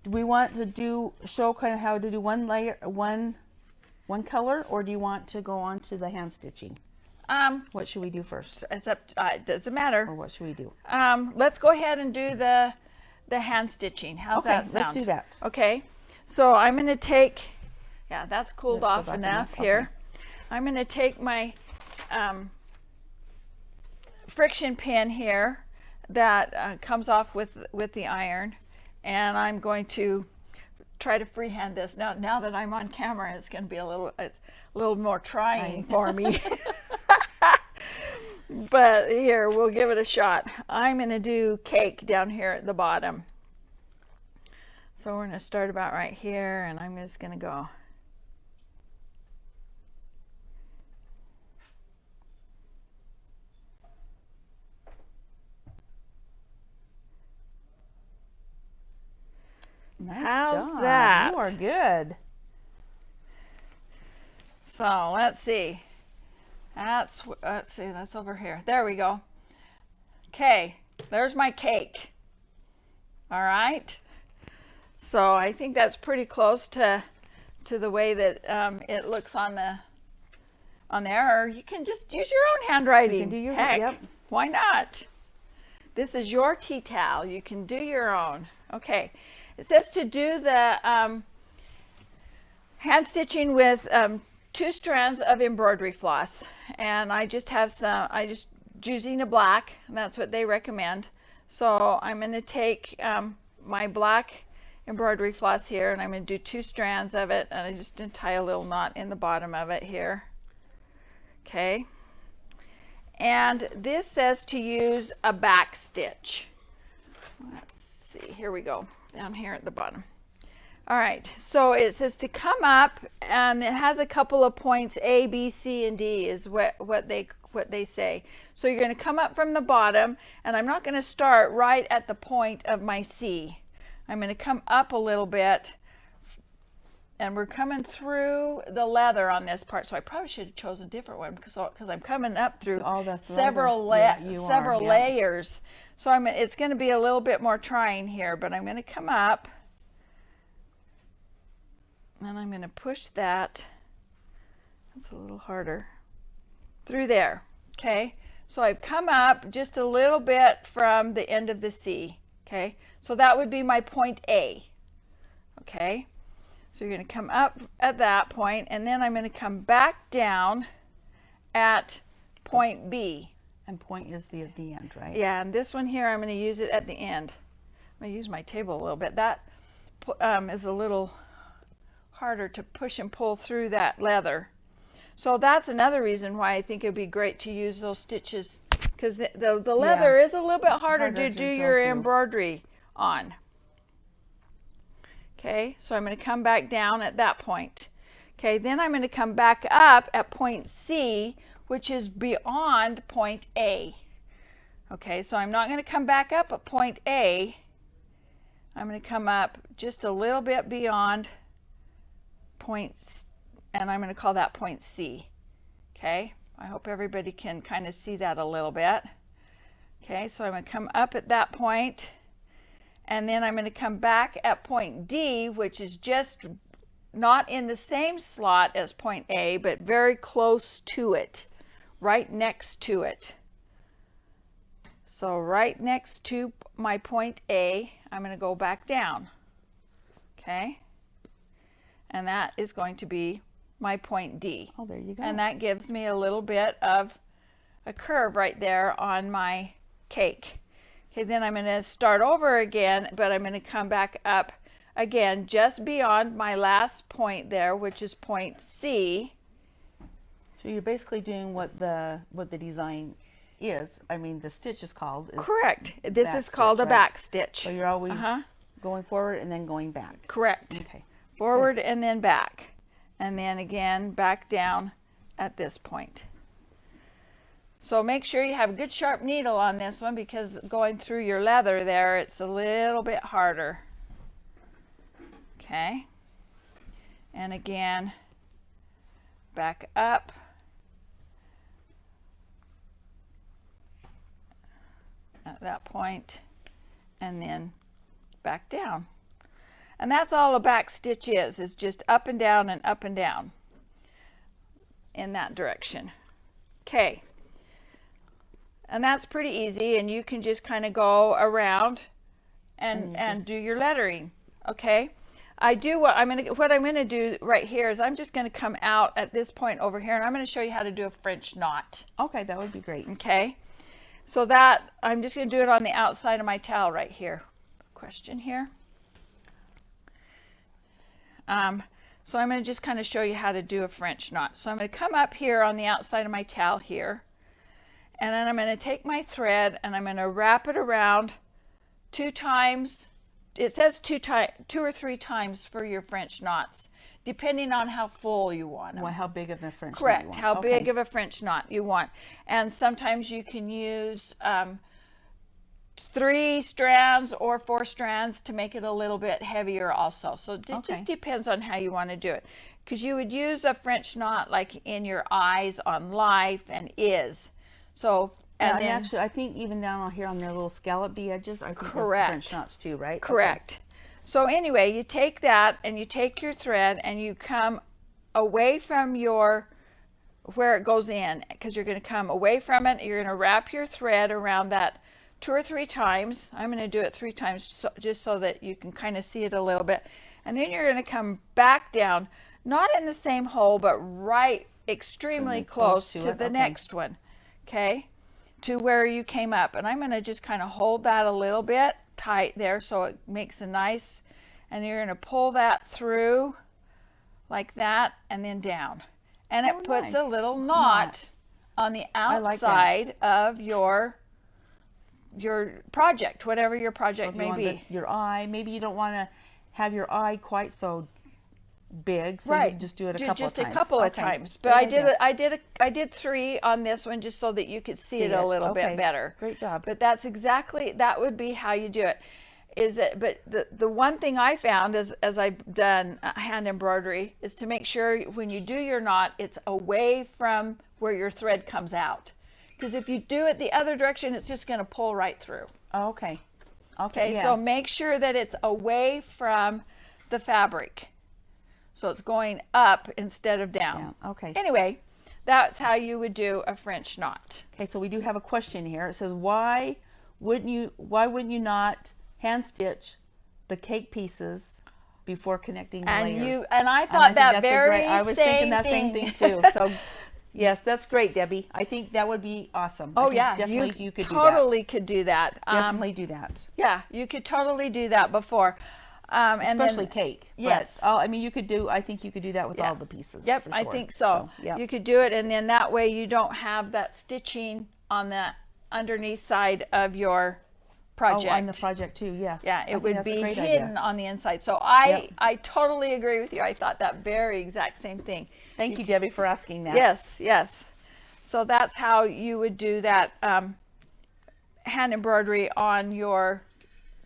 Speaker 1: do we want to show kind of how to do one layer, one color, or do you want to go on to the hand stitching? What should we do first?
Speaker 2: It's up to, it doesn't matter.
Speaker 1: Or what should we do?
Speaker 2: Let's go ahead and do the hand stitching. How's that sound?
Speaker 1: Let's do that.
Speaker 2: Okay. So I'm going to take, that's cooled off enough here. Okay. I'm going to take my friction pin here that comes off with the iron, and I'm going to try to freehand this. Now that I'm on camera, it's going to be a little more trying for me. But here, we'll give it a shot. I'm going to do cake down here at the bottom. So we're going to start about right here, and I'm just going to go. How's that?
Speaker 1: You are good.
Speaker 2: So let's see. Let's see, that's over here. There we go. Okay, there's my cake. All right. So I think that's pretty close to the way that it looks on there. Or you can just use your own handwriting.
Speaker 1: You can do your
Speaker 2: Heck,
Speaker 1: yep.
Speaker 2: Why not? This is your tea towel. You can do your own. Okay. It says to do the hand stitching with 2 strands of embroidery floss, and I just have some, using a black, and that's what they recommend. So I'm going to take my black embroidery floss here, and I'm going to do 2 strands of it, and I just tie a little knot in the bottom of it here. Okay, and this says to use a back stitch. Let's see, here we go, down here at the bottom. All right, so it says to come up, and it has a couple of points, A, B, C, and D is what they say. So you're going to come up from the bottom, and I'm not going to start right at the point of my C. I'm going to come up a little bit, and we're coming through the leather on this part. So I probably should have chosen a different one because I'm coming up through several layers. So it's going to be a little bit more trying here, but I'm going to come up, and I'm going to push that. That's a little harder. Through there. Okay, so I've come up just a little bit from the end of the C. Okay, so that would be my point A. Okay, so you're going to come up at that point, and then I'm going to come back down at point B.
Speaker 1: And point is the end, right?
Speaker 2: Yeah, and this one here, I'm going to use it at the end. I'm going to use my table a little bit. That is a little harder to push and pull through that leather. So that's another reason why I think it would be great to use those stitches, because the leather is a little bit harder to do your embroidery on. Okay, so I'm going to come back down at that point. Okay, then I'm going to come back up at point C, which is beyond point A. Okay, so I'm not going to come back up at point A. I'm going to come up just a little bit beyond point C, and I'm going to call that point C. Okay, I hope everybody can kind of see that a little bit. Okay, so I'm going to come up at that point, and then I'm going to come back at point D, which is just not in the same slot as point A, but very close to it, right next to it. So right next to my point A, I'm going to go back down. Okay, and that is going to be my point D.
Speaker 1: Oh, there you go.
Speaker 2: And that gives me a little bit of a curve right there on my cake. Okay, then I'm going to start over again, but I'm going to come back up again just beyond my last point there, which is point C.
Speaker 1: So you're basically doing what the design is. I mean, the stitch is called.
Speaker 2: Correct. This is called a back stitch.
Speaker 1: So you're always going forward and then going back.
Speaker 2: Correct.
Speaker 1: Okay.
Speaker 2: Forward and then back. And then again back down at this point. So make sure you have a good sharp needle on this one, because going through your leather there, it's a little bit harder. Okay. And again, back up. At that point, and then back down. And that's all a back stitch is just up and down and up and down in that direction. Okay, and that's pretty easy, and you can just kind of go around and do your lettering. Okay, what I'm gonna do right here is I'm just gonna come out at this point over here, and I'm gonna show you how to do a French knot.
Speaker 1: Okay, that would be great.
Speaker 2: Okay, so that I'm just gonna do it on the outside of my towel right here. Question here. So I'm going to just kind of show you how to do a French knot. So I'm going to come up here on the outside of my towel here, and then I'm going to take my thread and I'm going to wrap it around 2 times. It says 2 or 3 times for your French knots, depending on how full you want them.
Speaker 1: Well, how big of a French knot you
Speaker 2: Correct,
Speaker 1: want.
Speaker 2: how big of a French knot you want. And sometimes you can use 3 strands or 4 strands to make it a little bit heavier also. So it just depends on how you want to do it. Because you would use a French knot like in your eyes, on life, and is. So, and then,
Speaker 1: actually, I think even down here on the little scallop edges, I think that's French knots too, right?
Speaker 2: Correct. Okay. So anyway, you take that and you take your thread and you come away from where it goes in, because you're going to come away from it. You're going to wrap your thread around that 2 or 3 times. I'm going to do it 3 times just so that you can kind of see it a little bit. And then you're going to come back down. not in the same hole, but right extremely close to the next one. Okay, to where you came up. And I'm going to just kind of hold that a little bit tight there so it makes a nice, and you're going to pull that through like that and then down. And it puts a little knot on the outside of your project, whatever your project may be.
Speaker 1: Your eye, maybe you don't want to have your eye quite so big, so you can just do it a couple of times.
Speaker 2: Just a couple of times. But I did 3 on this one just so that you could see it a little bit better.
Speaker 1: Great job.
Speaker 2: But that's exactly, that would be how you do it. But the one thing I found as I've done hand embroidery is to make sure when you do your knot, it's away from where your thread comes out. Because if you do it the other direction, it's just going to pull right through.
Speaker 1: Okay.
Speaker 2: Okay, so make sure that it's away from the fabric. So it's going up instead of down.
Speaker 1: Okay.
Speaker 2: Anyway, that's how you would do a French knot.
Speaker 1: Okay, so we do have a question here. It says, why wouldn't you not hand stitch the cake pieces before connecting the layers?
Speaker 2: And I thought that very
Speaker 1: I was thinking that same thing too. So yes, that's great, Debbie. I think that would be awesome.
Speaker 2: Oh yeah,
Speaker 1: definitely you could
Speaker 2: totally could do that.
Speaker 1: Definitely do that.
Speaker 2: Yeah, you could totally do that before.
Speaker 1: Especially cake.
Speaker 2: Yes.
Speaker 1: I mean, I think you could do that with all the pieces.
Speaker 2: Yep,
Speaker 1: for sure.
Speaker 2: I think so. You could do it, and then that way you don't have that stitching on the underneath side of your project.
Speaker 1: Oh, on the project too, yes.
Speaker 2: Yeah, it would be hidden on the inside. So I totally agree with you. I thought that very exact same thing.
Speaker 1: Thank you, Debbie, for asking that.
Speaker 2: Yes. So that's how you would do that hand embroidery on your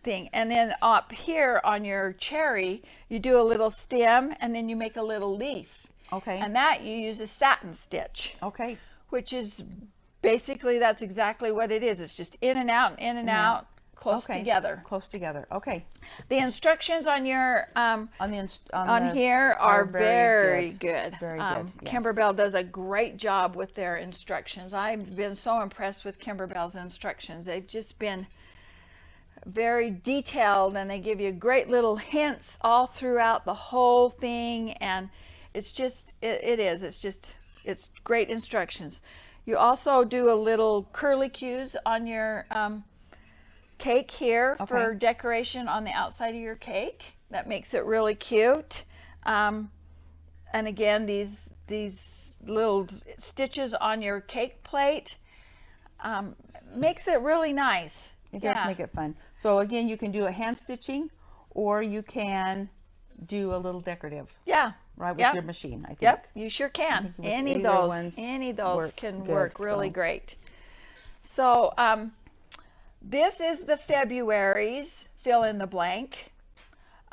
Speaker 2: thing. And then up here on your cherry, you do a little stem and then you make a little leaf.
Speaker 1: Okay.
Speaker 2: And that you use a satin stitch.
Speaker 1: Okay.
Speaker 2: Which is basically, that's exactly what it is. It's just in and out, in and out, close together.
Speaker 1: Close together. Okay.
Speaker 2: The instructions on your on here are very good.
Speaker 1: Very good. Yes.
Speaker 2: Kimberbell does a great job with their instructions. I've been so impressed with Kimberbell's instructions. They've just been very detailed, and they give you great little hints all throughout the whole thing, and it's just it's great instructions. You also do a little curlicues on your cake here for decoration on the outside of your cake. That makes it really cute. And again, these little stitches on your cake plate makes it really nice.
Speaker 1: It does make it fun. So again, you can do a hand stitching, or you can do a little decorative.
Speaker 2: Yeah.
Speaker 1: Right, with your machine, I think.
Speaker 2: Yep, you sure can. Any of those can work really great. So this is the February's fill in the blank.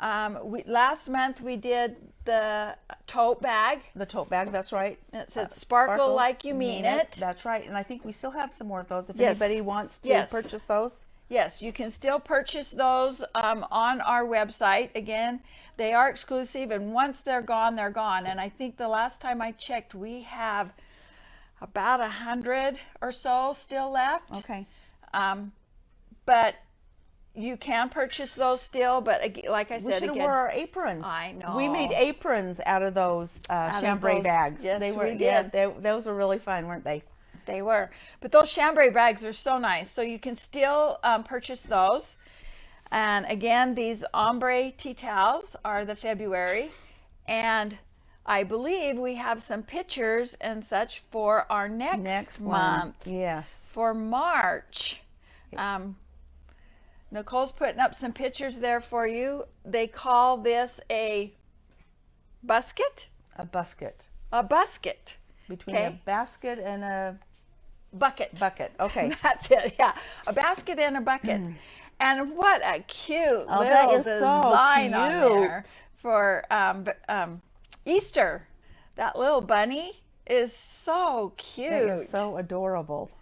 Speaker 2: Last month we did the tote bag.
Speaker 1: The tote bag, that's right.
Speaker 2: It said sparkle like you mean it.
Speaker 1: That's right. And I think we still have some more of those if anybody wants to purchase those.
Speaker 2: Yes, you can still purchase those on our website. Again, they are exclusive, and once they're gone, they're gone. And I think the last time I checked, we have about 100 or so still left.
Speaker 1: Okay.
Speaker 2: But you can purchase those still, but like I said,
Speaker 1: we should have wore our aprons.
Speaker 2: I know.
Speaker 1: We made aprons out of those chambray bags.
Speaker 2: Yes,
Speaker 1: we did. Yeah, those were really fun, weren't they?
Speaker 2: They were. But those chambray bags are so nice. So you can still purchase those. And again, these Ombre Tea Towels are the February. And I believe we have some pictures and such for our next month.
Speaker 1: Yes.
Speaker 2: For March. Nicole's putting up some pictures there for you. They call this a busket.
Speaker 1: A busket.
Speaker 2: A busket.
Speaker 1: Between a basket and a
Speaker 2: bucket.
Speaker 1: Bucket. Okay.
Speaker 2: That's it. Yeah. A basket and a bucket. And what a cute little design on there for Easter. That little bunny is so cute.
Speaker 1: That is so adorable.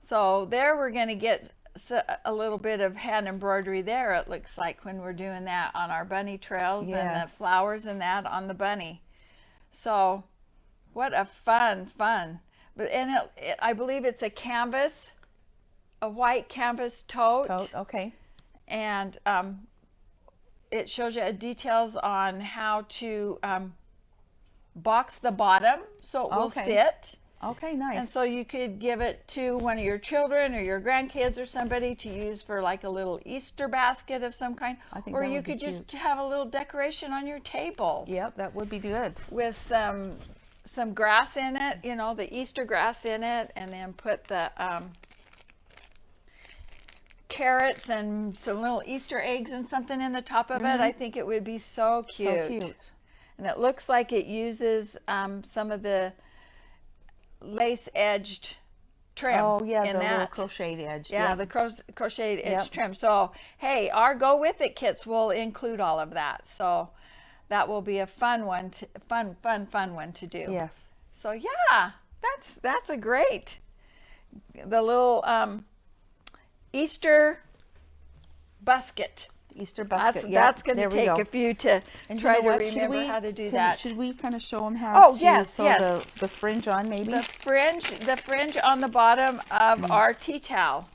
Speaker 2: So there we're going to get a little bit of hand embroidery there, it looks like, when we're doing that on our bunny trails and the flowers and that on the bunny. So what a fun. And I believe it's a canvas, a white canvas tote.
Speaker 1: Okay.
Speaker 2: And it shows you details on how to box the bottom so it will
Speaker 1: Okay.
Speaker 2: sit.
Speaker 1: Okay, nice.
Speaker 2: And so you could give it to one of your children or your grandkids or somebody to use for like a little Easter basket of some kind.
Speaker 1: I think
Speaker 2: Or
Speaker 1: that
Speaker 2: you
Speaker 1: would be
Speaker 2: could just
Speaker 1: cute.
Speaker 2: have a little decoration on your table
Speaker 1: Yep, that would be good.
Speaker 2: with some grass in it, you know, the Easter grass in it, and then put the carrots and some little Easter eggs and something in the top of it. I think it would be so cute.
Speaker 1: So cute.
Speaker 2: And it looks like it uses some of the lace edged trim.
Speaker 1: Oh yeah,
Speaker 2: in
Speaker 1: the little
Speaker 2: that.
Speaker 1: crocheted edge.
Speaker 2: Yeah,
Speaker 1: Yep.
Speaker 2: the crocheted edge
Speaker 1: Yep.
Speaker 2: trim. So hey, our Go With It kits will include all of that. So that will be a fun one, fun one to do.
Speaker 1: Yes.
Speaker 2: So yeah, that's a great. The little Easter basket.
Speaker 1: Easter basket.
Speaker 2: That's going to take a few to
Speaker 1: And
Speaker 2: try
Speaker 1: you know
Speaker 2: to
Speaker 1: what? Should
Speaker 2: remember
Speaker 1: we-
Speaker 2: how to do
Speaker 1: can-
Speaker 2: that.
Speaker 1: Should we kind of show them how
Speaker 2: Oh,
Speaker 1: to
Speaker 2: yes,
Speaker 1: sew
Speaker 2: yes.
Speaker 1: the fringe on maybe?
Speaker 2: The fringe on the bottom of our tea towel.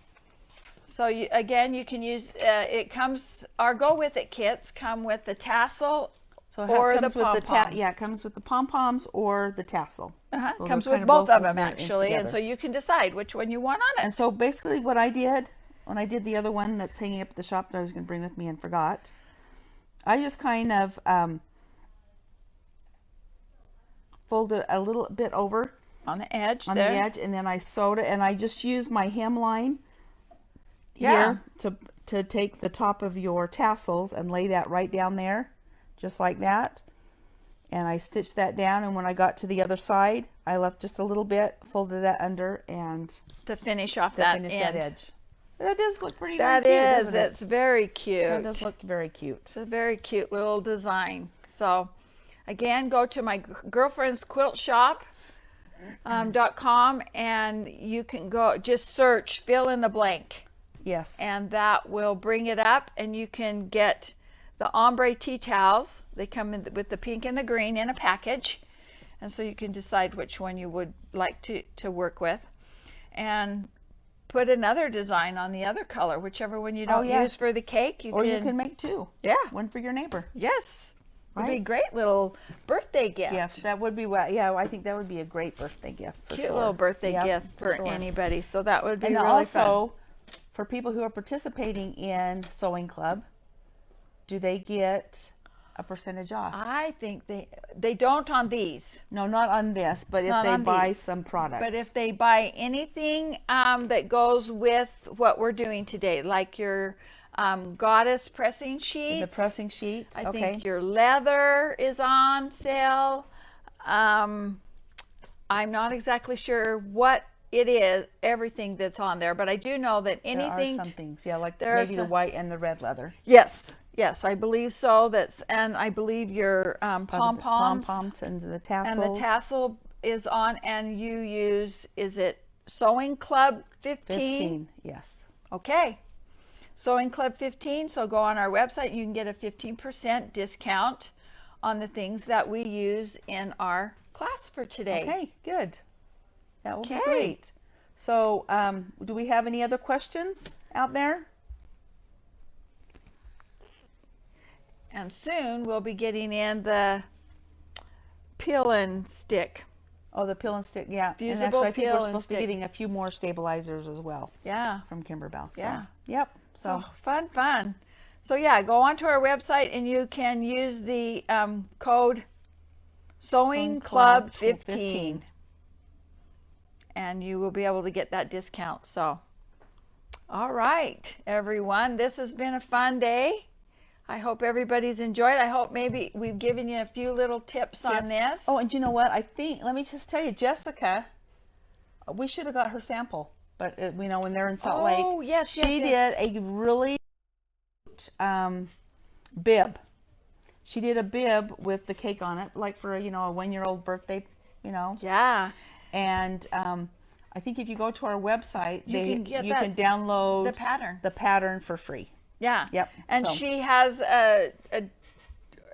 Speaker 2: So you can use it comes. Our Go With It kits come with the tassel
Speaker 1: So
Speaker 2: or
Speaker 1: it comes
Speaker 2: the
Speaker 1: with
Speaker 2: pom-pom.
Speaker 1: it comes with the pom-poms or the tassel. Those
Speaker 2: Comes
Speaker 1: are
Speaker 2: with
Speaker 1: kind
Speaker 2: both of them
Speaker 1: in
Speaker 2: actually, and
Speaker 1: together.
Speaker 2: so you can decide which one you want on it.
Speaker 1: And so basically what I did when I did the other one that's hanging up at the shop that I was going to bring with me and forgot, I just kind of folded a little bit over
Speaker 2: On the edge
Speaker 1: on
Speaker 2: there.
Speaker 1: the edge, and then I sewed it, and I just used my hemline
Speaker 2: Yeah.
Speaker 1: here to take the top of your tassels and lay that right down there, just like that. And I stitched that down, and when I got to the other side, I left just a little bit, folded that under, and
Speaker 2: To finish off
Speaker 1: to
Speaker 2: that
Speaker 1: finish
Speaker 2: end.
Speaker 1: that edge. That does look pretty
Speaker 2: That
Speaker 1: cute,
Speaker 2: is,
Speaker 1: doesn't it?
Speaker 2: it's very cute.
Speaker 1: That does look very cute.
Speaker 2: It's a very cute little design. So again, go to my girlfriend's quilt shop .com, and you can go just search fill in the blank,
Speaker 1: Yes.
Speaker 2: and that will bring it up, and you can get the Ombre Tea Towels. They come in with the pink and the green in a package, and so you can decide which one you would like to work with, and put another design on the other color, whichever one you don't
Speaker 1: yeah.
Speaker 2: use for the cake.
Speaker 1: Or you can make two.
Speaker 2: yeah.
Speaker 1: One for your neighbor.
Speaker 2: Yes. It'd be a
Speaker 1: Right.
Speaker 2: great little birthday gift.
Speaker 1: Yes, that would be what. Yeah, I think that would be a great birthday gift for
Speaker 2: Cute
Speaker 1: sure.
Speaker 2: little birthday
Speaker 1: Yep,
Speaker 2: gift for
Speaker 1: sure.
Speaker 2: anybody. So that would be
Speaker 1: And
Speaker 2: really
Speaker 1: also, for people who are participating in Sewing Club, do they get a percentage off?
Speaker 2: fun. I think they don't on these,
Speaker 1: No, not on this, but if
Speaker 2: Not
Speaker 1: they
Speaker 2: on
Speaker 1: buy
Speaker 2: these.
Speaker 1: some product.
Speaker 2: but if they buy anything that goes with what we're doing today, like your goddess pressing sheets,
Speaker 1: the pressing sheet,
Speaker 2: I
Speaker 1: okay.
Speaker 2: think your leather is on sale. I'm not exactly sure what it is, everything that's on there, but I do know that
Speaker 1: There are
Speaker 2: anything.
Speaker 1: some things, yeah, like
Speaker 2: there are
Speaker 1: maybe the
Speaker 2: some-
Speaker 1: white and the red leather.
Speaker 2: Yes, I believe so. And I believe your pom-poms
Speaker 1: Pom-poms and the tassels.
Speaker 2: and the tassel is on, and you use, is it Sewing Club 15?
Speaker 1: 15, yes.
Speaker 2: Okay. Sewing Club 15, so go on our website. You can get a 15% discount on the things that we use in our class for today.
Speaker 1: Okay, good. That will be
Speaker 2: Okay.
Speaker 1: great. So, do we have any other questions out there?
Speaker 2: And soon we'll be getting in the peel and stick.
Speaker 1: Oh, the peel and stick, yeah. And
Speaker 2: Fusible
Speaker 1: actually, I think
Speaker 2: peel
Speaker 1: we're
Speaker 2: and
Speaker 1: supposed to be
Speaker 2: stick.
Speaker 1: getting a few more stabilizers as well
Speaker 2: Yeah.
Speaker 1: from Kimberbell. So,
Speaker 2: Yeah.
Speaker 1: Yep. So,
Speaker 2: So fun. So yeah, go onto our website and you can use the code Sewing Club 15, and you will be able to get that discount. So, all right, everyone, this has been a fun day. I hope everybody's enjoyed. I hope maybe we've given you a few little tips on this.
Speaker 1: oh, and you know what? I think, let me just tell you, Jessica, we should have got her sample, but we know when they're in Salt Lake.
Speaker 2: Oh, yes,
Speaker 1: She
Speaker 2: yes,
Speaker 1: did a really bib. She did a bib with the cake on it, like for, a 1-year-old birthday,
Speaker 2: Yeah.
Speaker 1: And I think if you go to our website,
Speaker 2: You can get
Speaker 1: you
Speaker 2: that-
Speaker 1: can download
Speaker 2: The pattern.
Speaker 1: for free.
Speaker 2: Yeah.
Speaker 1: Yep,
Speaker 2: And
Speaker 1: so-
Speaker 2: she has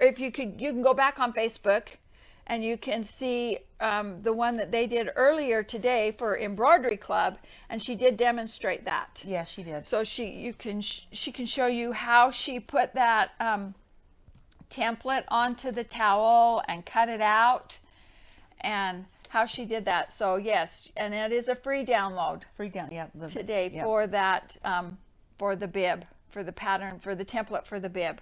Speaker 2: if you can go back on Facebook and you can see the one that they did earlier today for Embroidery Club, and she did demonstrate that.
Speaker 1: Yeah, she did.
Speaker 2: So she can show you how she put that template onto the towel and cut it out, and how she did that. So yes, and it is a free download
Speaker 1: Free down, yeah.
Speaker 2: today
Speaker 1: yeah.
Speaker 2: for that, for the bib, for the pattern, for the template for the bib.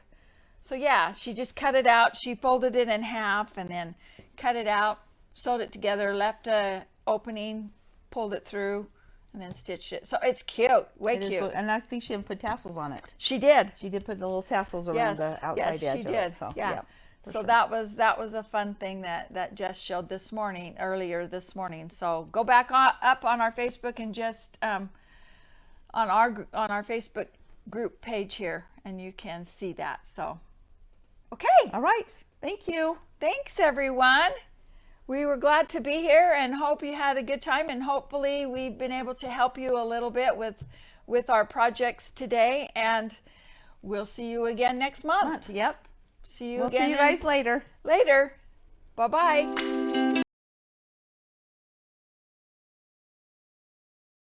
Speaker 2: So yeah, she just cut it out. She folded it in half and then cut it out, sewed it together, left a opening, pulled it through, and then stitched it. So it's cute, way
Speaker 1: It is
Speaker 2: cute.
Speaker 1: good. And I think she even put tassels on it.
Speaker 2: She did.
Speaker 1: She did put the little tassels around the outside edge
Speaker 2: she
Speaker 1: of
Speaker 2: did.
Speaker 1: it. So
Speaker 2: yeah.
Speaker 1: for
Speaker 2: So
Speaker 1: sure.
Speaker 2: that was a fun thing that Jess showed this morning, earlier this morning. So go back up on our Facebook and just on our Facebook group page here, and you can see that. So okay,
Speaker 1: All right. Thank you.
Speaker 2: thanks everyone. We were glad to be here and hope you had a good time, and hopefully we've been able to help you a little bit with our projects today, and we'll see you again next month.
Speaker 1: Yep.
Speaker 2: See you
Speaker 1: We'll
Speaker 2: again
Speaker 1: see you guys later.
Speaker 2: later. Bye-bye.